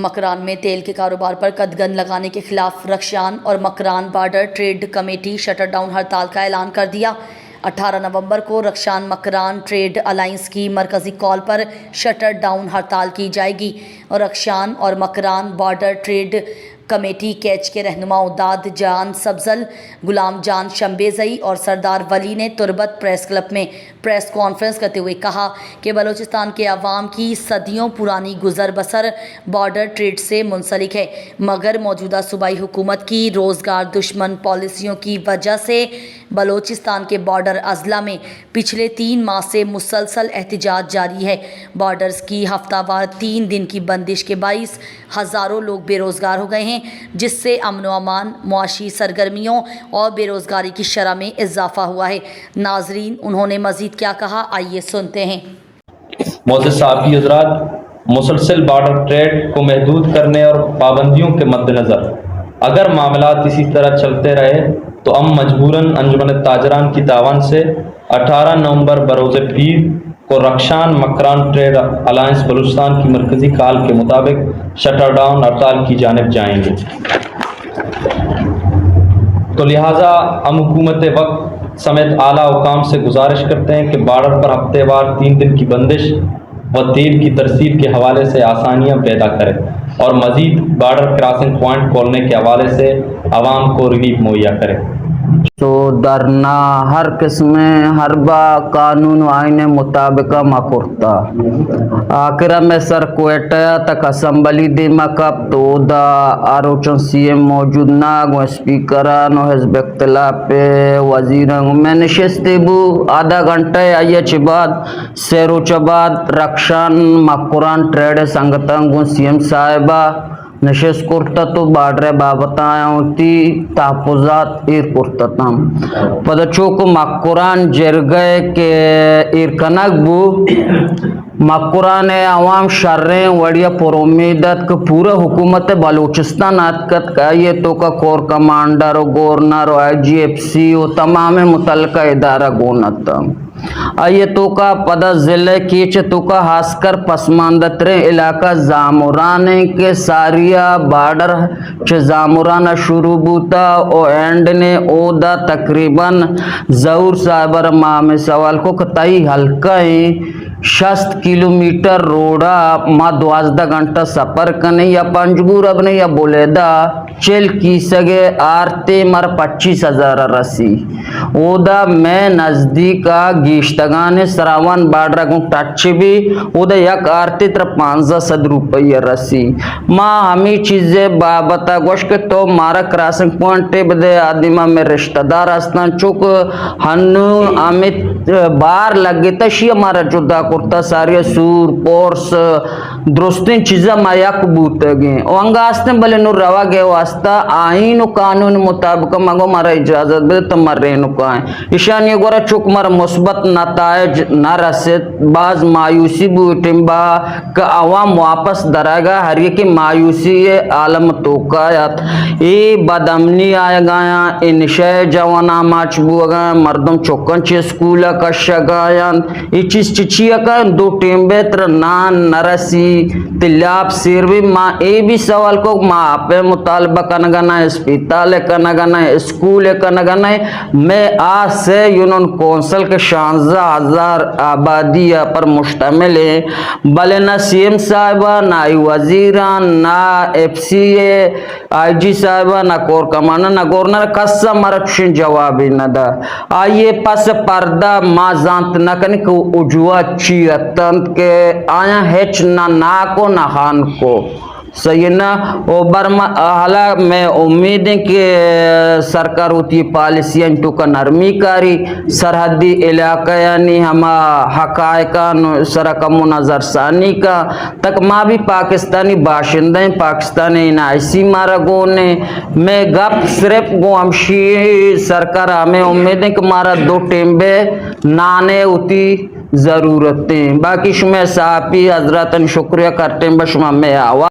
مکران میں تیل کے کاروبار پر قدغن لگانے کے خلاف رخشان اور Makran border trade committee shutter down ہڑتال کا اعلان کر دیا۔ 18 نومبر کو رخشان مکران ٹریڈ الائنس کی مرکزی کال پر شٹر ڈاؤن ہڑتال کی جائے گی اور رخشان اور Makran border trade committee Kech کے رہنماؤں داد جان سبزل، غلام جان شمبیزئی اور سردار ولی نے تربت پریس کلب میں پریس کانفرنس کرتے ہوئے کہا کہ بلوچستان کے عوام کی صدیوں پرانی گزر بسر بارڈر ٹریڈ سے منسلک ہے، مگر موجودہ صوبائی حکومت کی روزگار دشمن پالیسیوں کی وجہ سے بلوچستان کے بارڈر اضلاع میں پچھلے 3 ماہ سے مسلسل احتجاج جاری ہے۔ بارڈرز کی ہفتہ وار 3 دن کی بندش کے باعث ہزاروں لوگ بے روزگار ہو گئے ہیں، جس سے امن و امان، معاشی سرگرمیوں اور بے روزگاری کی شرح میں اضافہ ہوا ہے۔ ناظرین، انہوں نے مزید کیا کہا، آئیے سنتے ہیں۔ معزز صحافی حضرات، مسلسل بارڈر ٹریڈ کو محدود کرنے اور پابندیوں کے مد نظر اگر معاملات اسی طرح چلتے رہے تو ہم مجبوراً انجمن تاجران کی تعاون سے 18 نومبر بروز پیر کو رخشان مکران ٹریڈ الائنس بلوچستان کی مرکزی کال کے مطابق شٹر ڈاؤن ہڑتال کی جانب جائیں گے۔ تو لہٰذا ہم حکومت وقت سمیت اعلیٰ حکام سے گزارش کرتے ہیں کہ بارڈر پر ہفتے وار 3 دن کی بندش و تیل کی ترسیل کے حوالے سے آسانیاں پیدا کرے اور مزید بارڈر کراسنگ پوائنٹ کھولنے کے حوالے سے عوام کو ریلیف مہیا کرے۔ تو درنا ہر قسم حربہ قانون و آئین مطابقہ مکرتا آخرہ میں سر کوئٹہ تک اسمبلی دیما کب تو دا آروچن سی ایم موجود ناگ و اسپیکران و حزب اختلاف وزیران میں نشستے بو آدھا گھنٹے آئیے چی بعد سیروچ بعد رخشان مکران ٹریڈ سنگتان گو سی ایم صاحبہ نشست کرتا تو بارڈر بابتا آیا ہوتی تحفظات ایر کرتا تھا پدا چوکو مکران جرگئے کے ایر کنک بو مکران عوام شریں وڑیا پر امیدت کہ پورا حکومت بلوچستان آتکت کا یہ تو کا کور کمانڈر و گورنر و آئی جی ایف سی و تمام متعلقہ ادارہ گونتا آئیے تو کا پدا ضلع کیچ تو کا خاص کر پسماندترے علاقہ زامورانے کے ساریہ بارڈر چھ زامورانا شروع بوتا او اینڈ نے او دا تقریباً ظہور صاحبر ماہ میں سوال کو کتائی حلقہ 60 کلومیٹر روڈا ما 12 گھنٹہ سفر کنے یا پنجگور اب نے یا بولیدہ چل کی سگے آرتے مر 25,000 رسی او دا میں نزدیکا گیشتگان سراوان بارڈر کو ٹچ بھی او دا یک آرتے تر 500 روپیہ رسی ما ہمیں چیزیں بابتا گوش کے تو مارا کراسنگ پوائنٹے بدے آدمہ میں رشتہ دار استان چوک ہنو آمد بار لگے تشی ہمارا جدا کرتا ساری سور پورس درستین چیزا ما یک بوتا گئے وانگا آستن بلے نور روا گئے واسطہ آئین و قانون مطابق مگو مارا اجازت بدے تو مرینو کائیں اشانی گورا چوک مارا مثبت نتائج نہ رسید بعض مایوسی بوٹیں با کہ عوام واپس درائے ہر یہ کی مایوسی عالم توقعات ای بدامنی آئے گایا ای نشے جوانا ماچ بو گایا مردم چوکن چی سکولا کشا گایا ای چیز چچیا کا دو ٹیم بیتر نان نرسی تلیاب سیروی ماں ای بھی سوال کو ماں پہ مطالبہ کنگانا ہے اسپیتال کنگانا ہے اسکول کنگانا ہے میں آج سے یونین کونسل کے 16,000 آبادی پر مشتمل ہے بلے نہ سی ایم صاحبہ نہ وزیران نہ ایف سی اے آئی جی صاحبہ نہ کور کمانا نہ گورنر کسا مرچن جوابی نہ دا آئیے پس پردہ ماں زانت نہ کنی کہ اجوا چیتند کے آیا ہیچ نہ ناکو نہ خان کو صحیح نا او برما حالا میں امید ہے کہ سرکار ہوتی پالیسیاں تو کا نرمی کاری سرحدی علاقہ یعنی ہما حقائقان سرکم و نظر ثانی کا تک ماں بھی پاکستانی باشندہ ہیں پاکستانی نائسی مارا گونے میں گپ صرف گو ہمشی سرکار ہمیں امید ہے کہ مارا 2 ٹیم بے نانے ہوتی ضرورتیں باقی شمیں صحافی حضراتن شکریہ کرتے ہیں بشمہ میں آواز